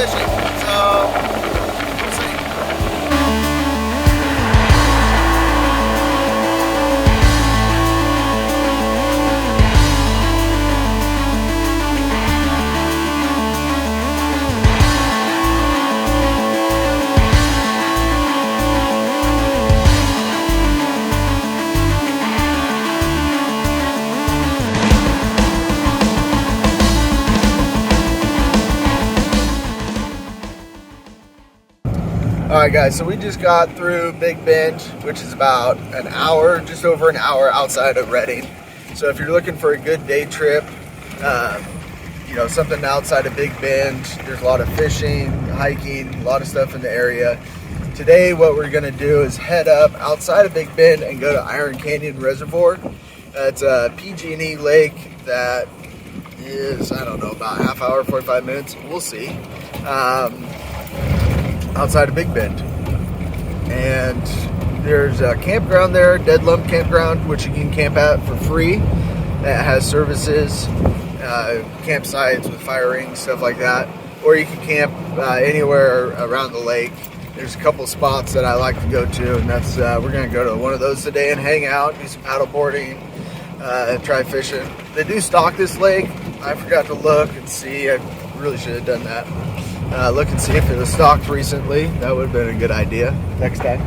fishing. So we'll see. Alright guys, so we just got through Big Bend, which is about an hour, just over an hour outside of Redding. So if you're looking for a good day trip, you know, something outside of Big Bend, there's a lot of fishing, hiking, a lot of stuff in the area. Today what we're going to do is head up outside of Big Bend and go to Iron Canyon Reservoir. It's a PG&E lake that is, I don't know, about a half hour, 45 minutes, we'll see. Outside of Big Bend, and there's a campground there, Dead Lump Campground, which you can camp at for free. It has services, campsites with fire rings, stuff like that, or you can camp anywhere around the lake. There's a couple spots that I like to go to, and that's we're gonna go to one of those today and hang out, do some paddle boarding, try fishing. They do stock this lake. I forgot to look and see. I really should have done that. Look and see if it was stocked recently. That would have been a good idea next time.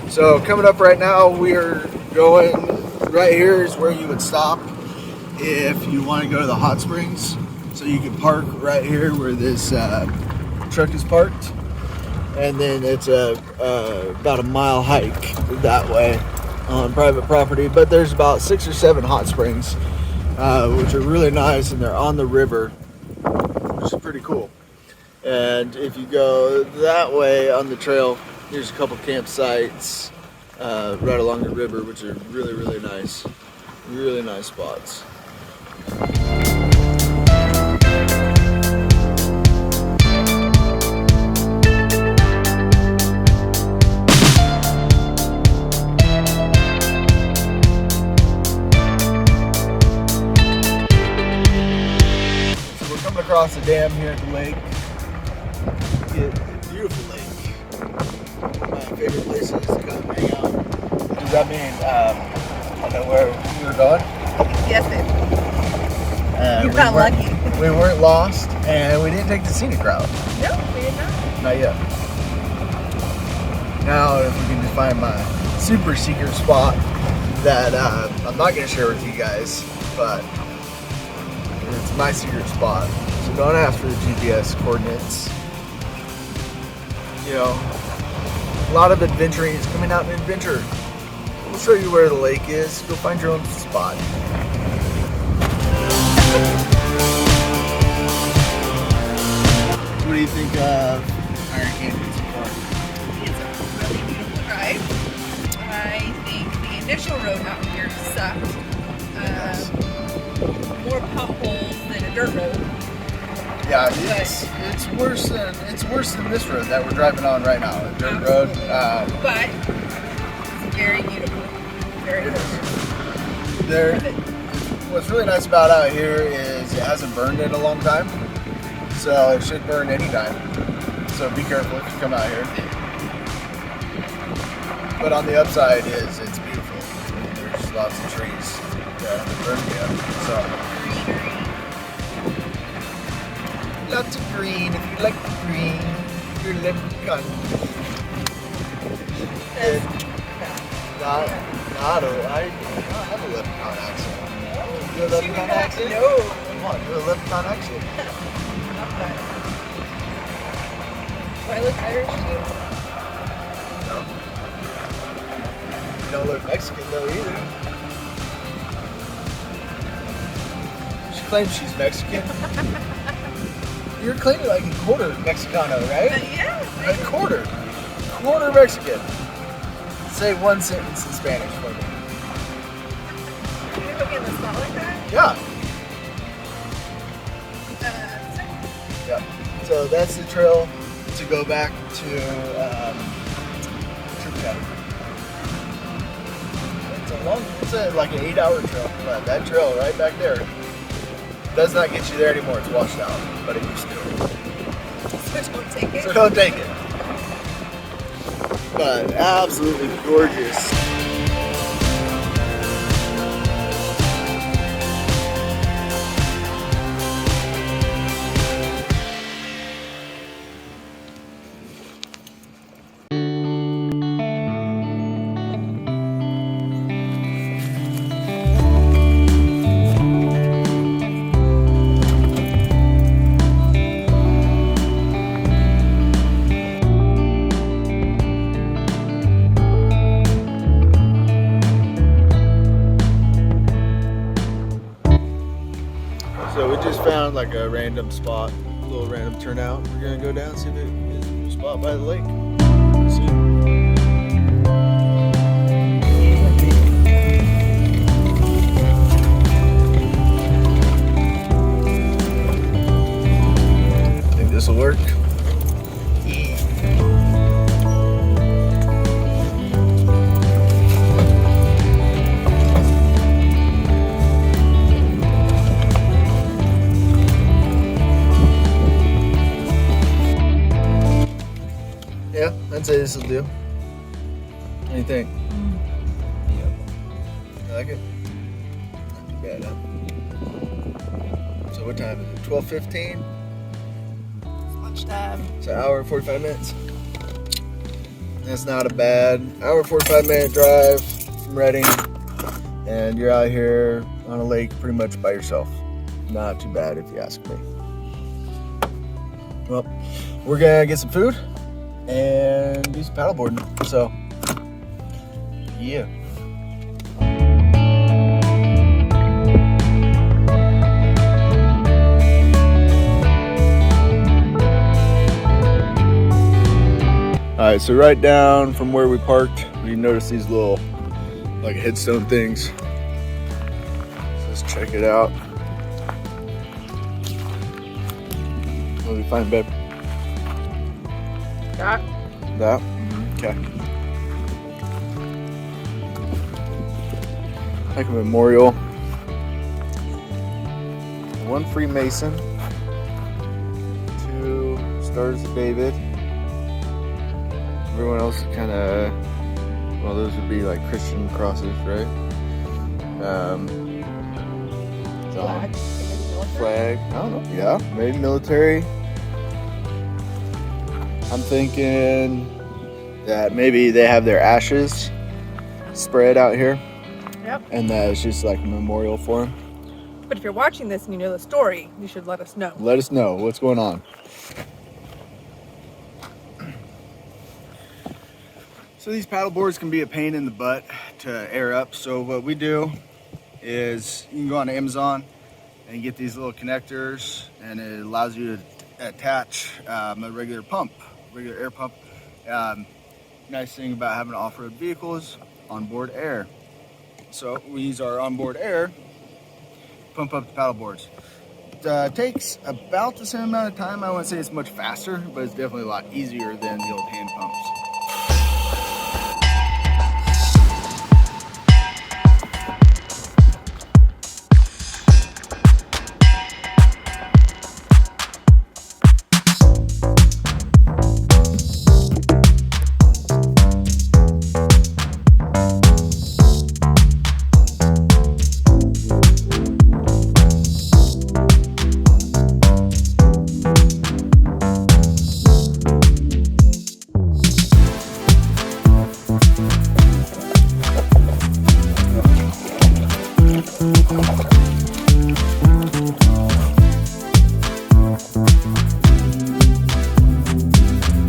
So coming up right now, we're going, right here is where you would stop if you want to go to the hot springs. So you can park right here where this truck is parked. And then it's about a mile hike that way on private property. But there's about 6 or 7 hot springs, which are really nice, and they're on the river, which is pretty cool. And if you go that way on the trail, there's a couple campsites right along the river, which are really, really nice spots. So we're coming across the dam here at the lake. Beautiful lake. My favorite places to come hang out. Does that mean I know where we were going? Yes, it. You got lucky. We weren't lost, and we didn't take the scenic route. No, we did not. Not yet. Now, if we can just find my super secret spot that I'm not going to share with you guys, but it's my secret spot. So don't ask for the GPS coordinates. You know, a lot of adventuring is coming out in adventure. We'll show you where the lake is. Go find your own spot. What do you think of Iron Canyon so far? It's a really beautiful drive. I think the initial road out here sucked. More potholes than a dirt road. Yeah, it's worse than this road that we're driving on right now. A dirt road. But it's very beautiful. Very beautiful. What's really nice about out here is it hasn't burned in a long time, so it should burn anytime. So be careful if you come out here. But on the upside is it's beautiful. There's lots of trees that haven't burned yet. So. Lots of green. If you like the green, you're leprechaun. I don't have a leprechaun accent. You have a leprechaun accent? No. Come on, do a leprechaun accent. Do I look Irish too? No. You don't look Mexican though either. She claims she's Mexican. You're claiming like a quarter Mexicano, right? Yeah. A quarter Mexican. Say one sentence in Spanish for me. Can you look in the spot like that? Yeah. Yeah. So that's the trail to go back to Troop Cabin. It's like an 8-hour trail, but that trail right back there does not get you there anymore. It's washed out, but it used to. So don't take it. So don't take it. But absolutely gorgeous. So we just found like a random spot, a little random turnout. We're gonna go down and see if there's a spot by the lake. See. Think this will work? Yeah, I'd say this will do. What do you think? Yep. You like it? Not too bad, huh? So what time is it? 12:15? It's lunchtime. It's an hour and 45 minutes. That's not a bad hour and 45-minute drive from Reading, and you're out here on a lake pretty much by yourself. Not too bad if you ask me. Well, we're gonna get some food and do some paddleboarding. So, yeah. All right, so right down from where we parked, you notice these little like headstone things. So let's check it out. What did we find, babe? That. That? Okay. Like a memorial. One Freemason. 2 Stars of David. Everyone else kind of, well, those would be like Christian crosses, right? Flag. Flag. I don't know. Yeah, maybe military. I'm thinking that maybe they have their ashes spread out here. Yep. And that it's just like a memorial for them. But if you're watching this and you know the story, you should let us know. Let us know what's going on. So these paddle boards can be a pain in the butt to air up. So what we do is you can go on Amazon and get these little connectors, and it allows you to attach a regular air pump. Nice thing about having an off-road vehicle is onboard air. So we use our onboard air, pump up the paddle boards. It takes about the same amount of time. I wouldn't say it's much faster, but it's definitely a lot easier than the old hand pumps.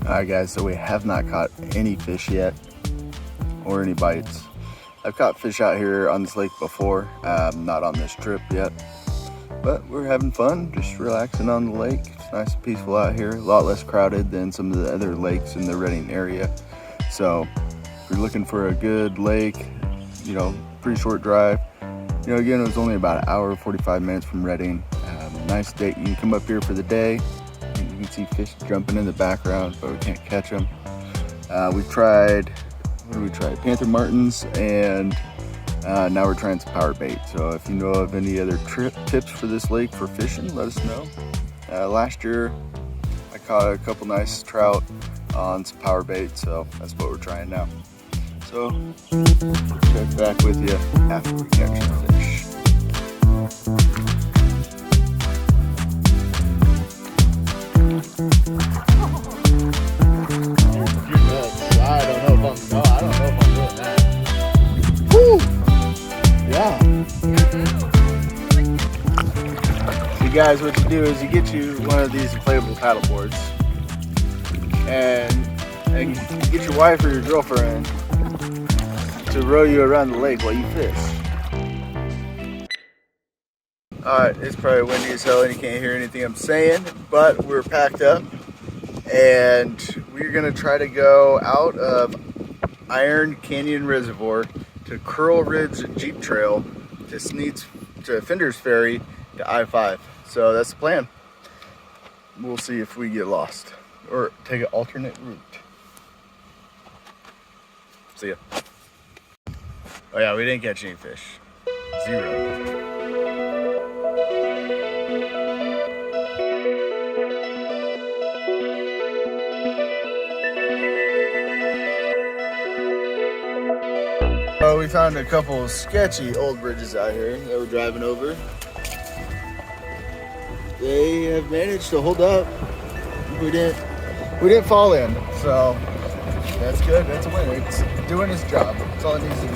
Alright guys, so we have not caught any fish yet, or any bites. I've caught fish out here on this lake before, not on this trip yet. But we're having fun, just relaxing on the lake. It's nice and peaceful out here, a lot less crowded than some of the other lakes in the Reading area. So if you're looking for a good lake, you know, pretty short drive. You know, again, it was only about an hour, 45 minutes from Reading. Nice day, you can come up here for the day. You can see fish jumping in the background, but we can't catch them. We've tried, what did we try? Panther martins, and now we're trying some power bait. So if you know of any other tips for this lake for fishing, let us know. Last year I caught a couple nice trout on some power bait, so that's what we're trying now. So check back with you after we catch the fish. I don't know if I'm doing that. Woo! Yeah. See guys, what you do is you get you one of these inflatable paddle boards and you get your wife or your girlfriend to row you around the lake while you fish. Alright, it's probably windy as hell and you can't hear anything I'm saying, but we're packed up and we're gonna try to go out of Iron Canyon Reservoir to Curl Ridge Jeep Trail to Fender's Ferry to I-5. So that's the plan. We'll see if we get lost or take an alternate route. See ya. Oh yeah, we didn't catch any fish. 0. We found a couple of sketchy old bridges out here that we're driving over. They have managed to hold up. We didn't fall in, so that's good. That's a win. It's doing its job. That's all it needs to do.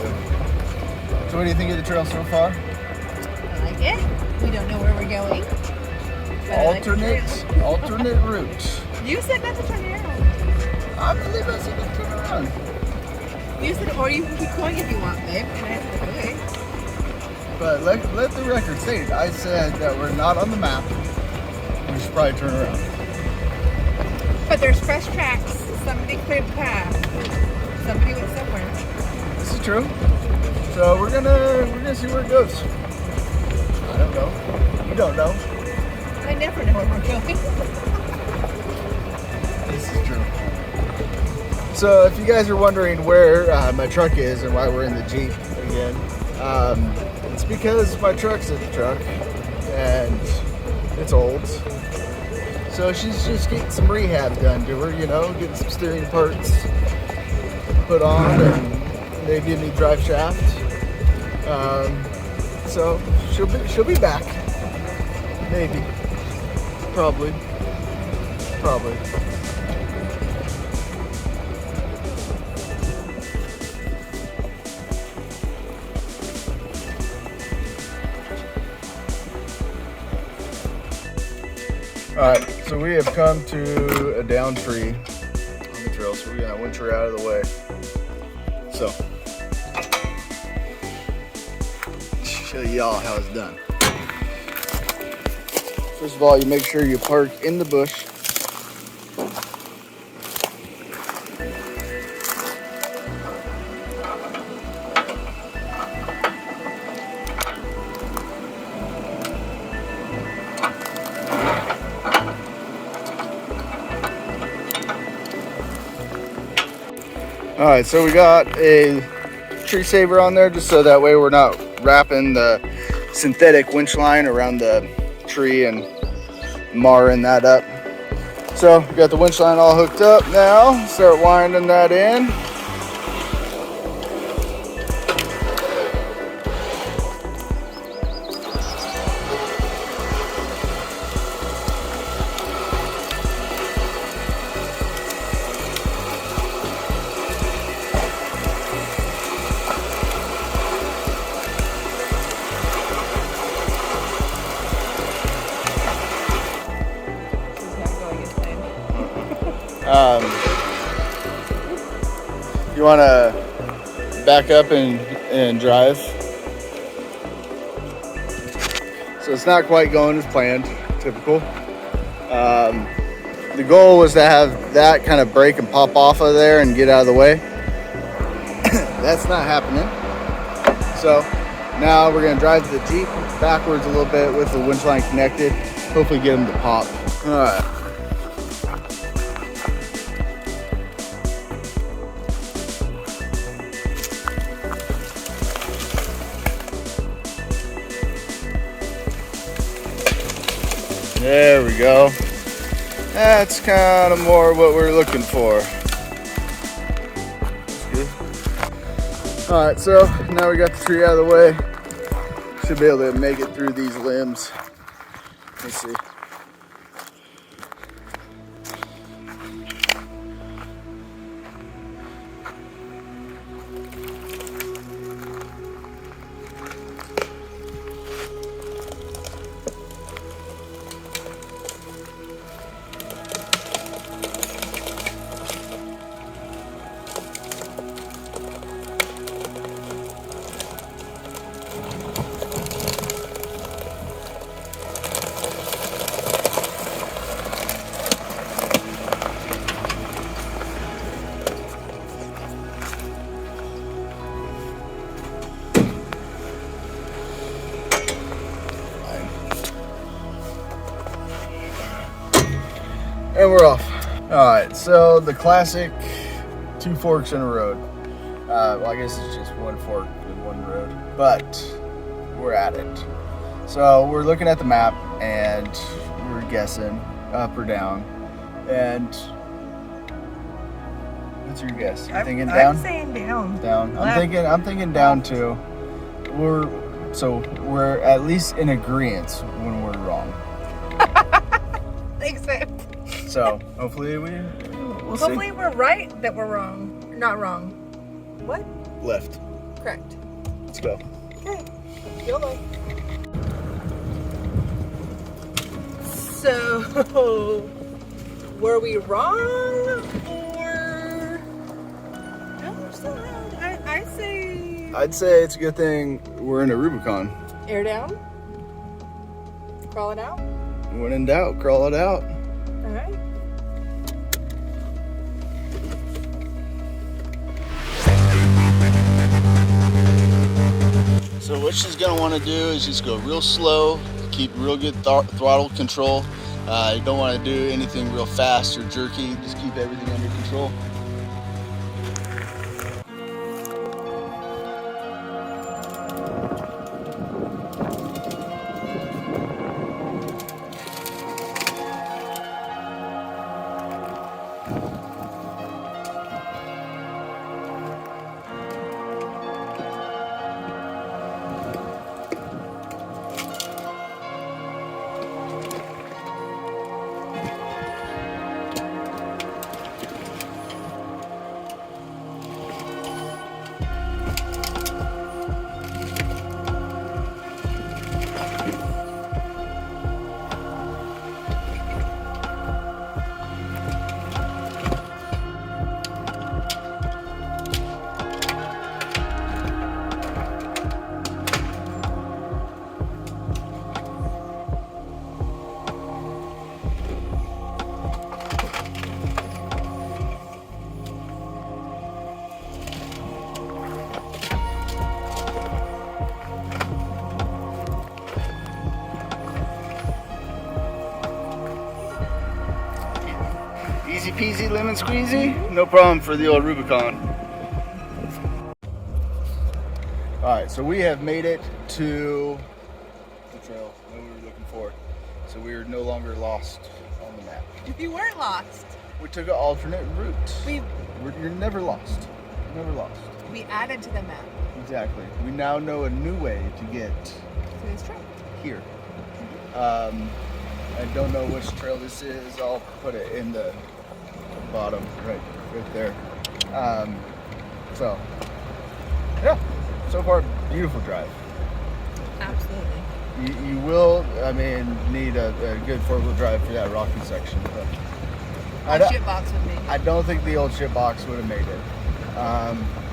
So what do you think of the trail so far? I like it. We don't know where we're going. Alternate route. You said not to turn around. I believe I said to turn around. You said, or you can keep going if you want, babe. And I said, okay. But let the record state, I said that we're not on the map. We should probably turn around. But there's fresh tracks. Somebody cleared the path. Somebody went somewhere. This is true. So we're gonna see where it goes. I don't know. You don't know. I never know where we're going. This is true. So if you guys are wondering where my truck is and why we're in the Jeep again, it's because my truck's in the truck and it's old. So she's just getting some rehab done to her, you know, getting some steering parts put on and maybe a new drive shaft. So she'll be back. Maybe. Probably. Alright, so we have come to a down tree on the trail, so we're gonna winch her out of the way. So, show y'all how it's done. First of all, you make sure you park in the bush. All right, so we got a tree saver on there just so that way we're not wrapping the synthetic winch line around the tree and marring that up. So we got the winch line all hooked up now. Start winding that in. You want to back up and drive. So it's not quite going as planned, typical. The goal was to have that kind of break and pop off of there and get out of the way. That's not happening. So now we're going to drive the Jeep backwards a little bit with the winch line connected. Hopefully get them to pop. All right. There we go. That's kind of more what we're looking for. All right, so now we got the tree out of the way. Should be able to make it through these limbs. Let's see. And we're off. All right, so the classic 2 forks in a road. Well, I guess it's just 1 fork in 1 road, but we're at it. So we're looking at the map and we're guessing up or down. And what's your guess? You thinking down? I'm saying down. Down. Left. I'm thinking down too. We're at least in agreement when we're wrong. Thanks, babe. So hopefully we'll see. Hopefully we're right that we're wrong. Not wrong. What? Left. Correct. Let's go. Okay. YOLO. So, were we wrong or? No, we're still around. I'd say it's a good thing we're in a Rubicon. Air down. Crawl it out. When in doubt, crawl it out. All right. So what she's gonna want to do is just go real slow, keep real good throttle control. You don't want to do anything real fast or jerky. Just keep everything under control. Easy peasy lemon squeezy, no problem for the old Rubicon. All right, so we have made it to the trail that we were looking for. So we are no longer lost on the map. If you weren't lost, We took an alternate route. You're never lost. Never lost. we added to the map. Exactly. We now know a new way to get So it's true. here. I don't know which trail this is. I'll put it in the bottom right there. So yeah, so far beautiful drive. Absolutely. You will, I mean, need a good 4-wheel drive for that rocky section. But Shitbox would make it. I don't think the old shit box would have made it.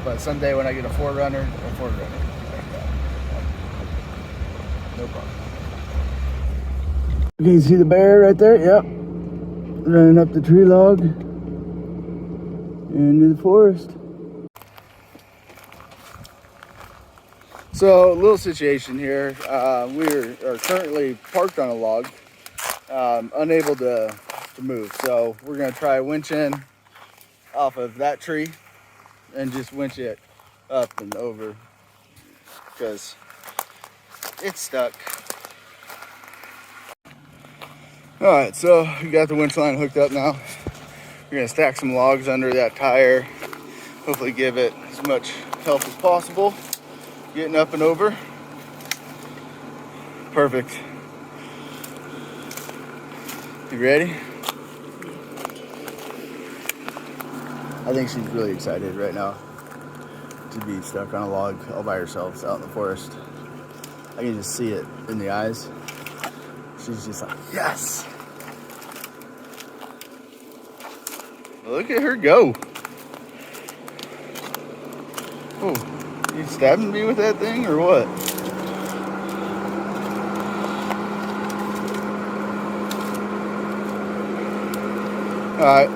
But someday when I get a 4Runner, like that. No problem. You can see the bear right there. Yep. Running up the tree log into the forest. So, a little situation here. We are currently parked on a log, unable to move. So, we're going to try winching off of that tree and just winch it up and over because it's stuck. All right, so we got the winch line hooked up now. We're gonna stack some logs under that tire. Hopefully give it as much help as possible. Getting up and over. Perfect. You ready? I think she's really excited right now to be stuck on a log all by herself out in the forest. I can just see it in the eyes. She's just like, yes! Look at her go. Oh, you stabbing me with that thing or what? All right.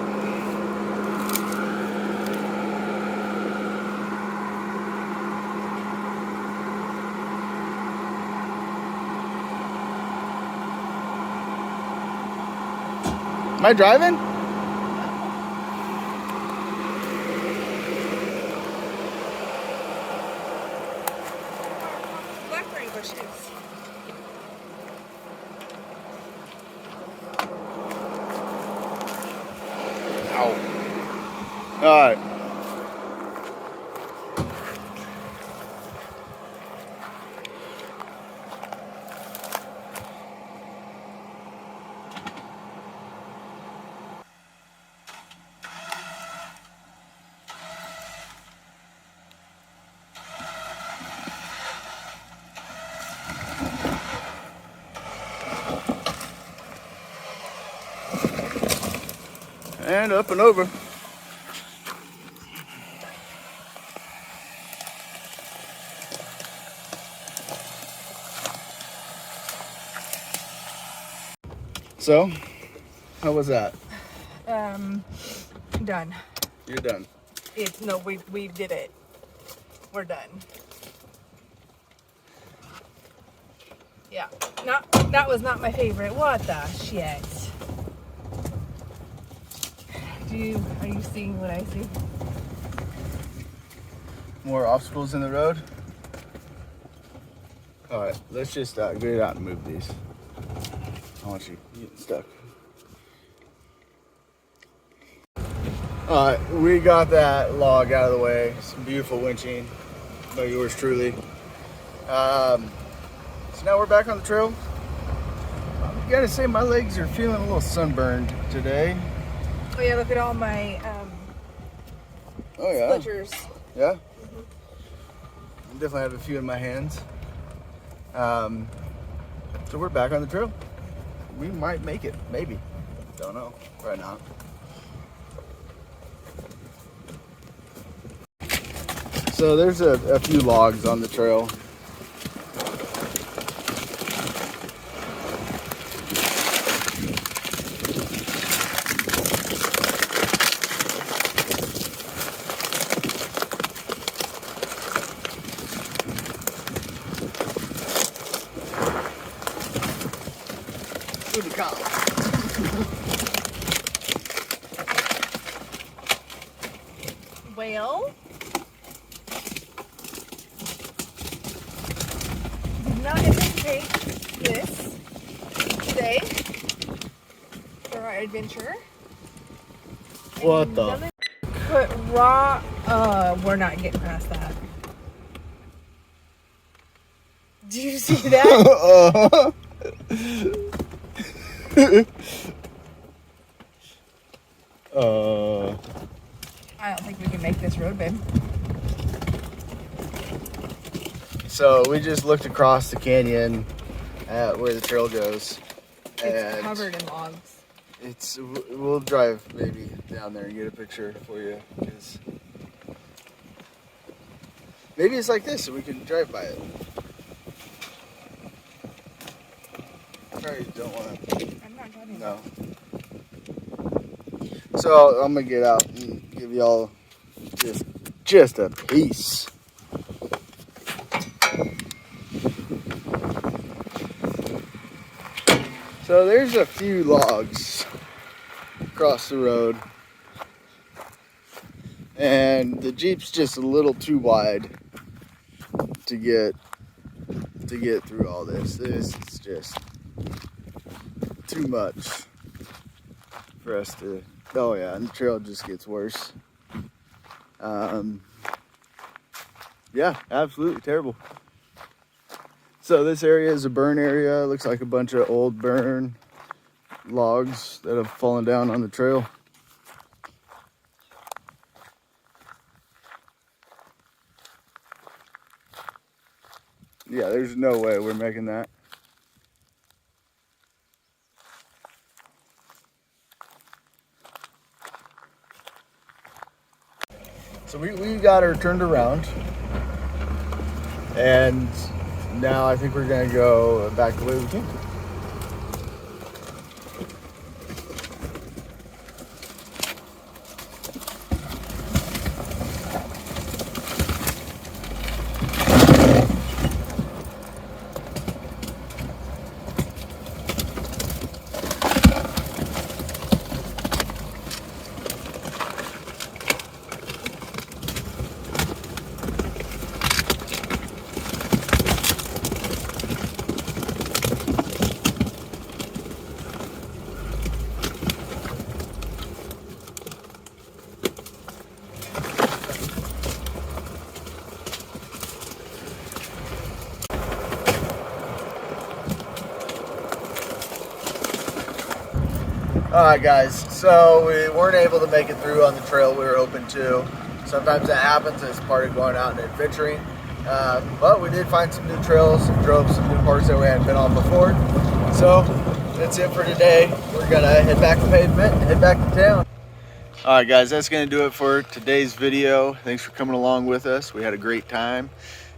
Am I driving? Blackberry bushes. Ow. All right. And up and over. So, how was that? Done. You're done. No, we did it. We're done. Yeah. That was not my favorite. What the shit? Are you seeing what I see? More obstacles in the road? All right, let's just get out and move these. I want you getting stuck. All right, we got that log out of the way. Some beautiful winching by yours truly. So now we're back on the trail. I gotta say my legs are feeling a little sunburned today. Oh yeah, look at all my Oh yeah. splinters. Yeah? I definitely have a few in my hands. So we're back on the trail. We might make it, maybe. Don't know right now. So there's a few logs on the trail. Well, did not anticipate this today for our adventure. What the? Put raw. We're not getting past that. Did you see that? I don't think we can make this road, babe. So we just looked across the canyon at where the trail goes. It's covered in logs. We'll drive maybe down there and get a picture for you. 'Cause maybe it's like this so we can drive by it. Probably don't want to. I'm not driving. No. So I'm gonna get out and give y'all just a piece. So there's a few logs across the road, and the Jeep's just a little too wide to get through all this. This is just too much for us to. Oh yeah, and the trail just gets worse. Yeah, absolutely terrible. So this area is a burn area. It looks like a bunch of old burn logs that have fallen down on the trail. Yeah, there's no way we're making that. So we got her turned around, and now I think we're gonna go back the way we came. Alright guys, so we weren't able to make it through on the trail we were hoping to. Sometimes that happens as part of going out and adventuring. But we did find some new trails and drove some new parts that we hadn't been on before. So that's it for today. We're gonna head back to pavement and head back to town. Alright guys, that's gonna do it for today's video. Thanks for coming along with us. We had a great time.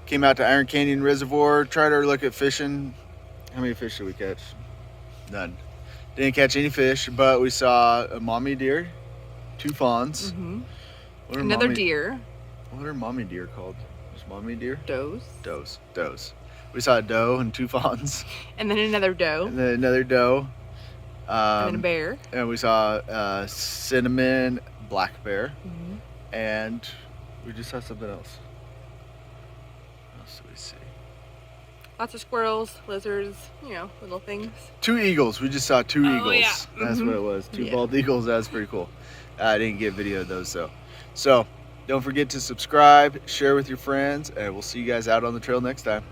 Came out to Iron Canyon Reservoir, tried our look at fishing. How many fish did we catch? None. Didn't catch any fish, but we saw a mommy deer, 2 fawns. Another deer. What are mommy deer called? Is mommy deer? Does. Does. We saw a doe and 2 fawns. And then another doe. And then another doe. And then a bear. And we saw a cinnamon black bear. And we just saw something else. What else did we see? Lots of squirrels, lizards, you know, little things. 2 eagles. We just saw 2 eagles. Yeah. That's what it was. 2 bald eagles. That was pretty cool. I didn't get video of those though. So don't forget to subscribe, share with your friends, and we'll see you guys out on the trail next time.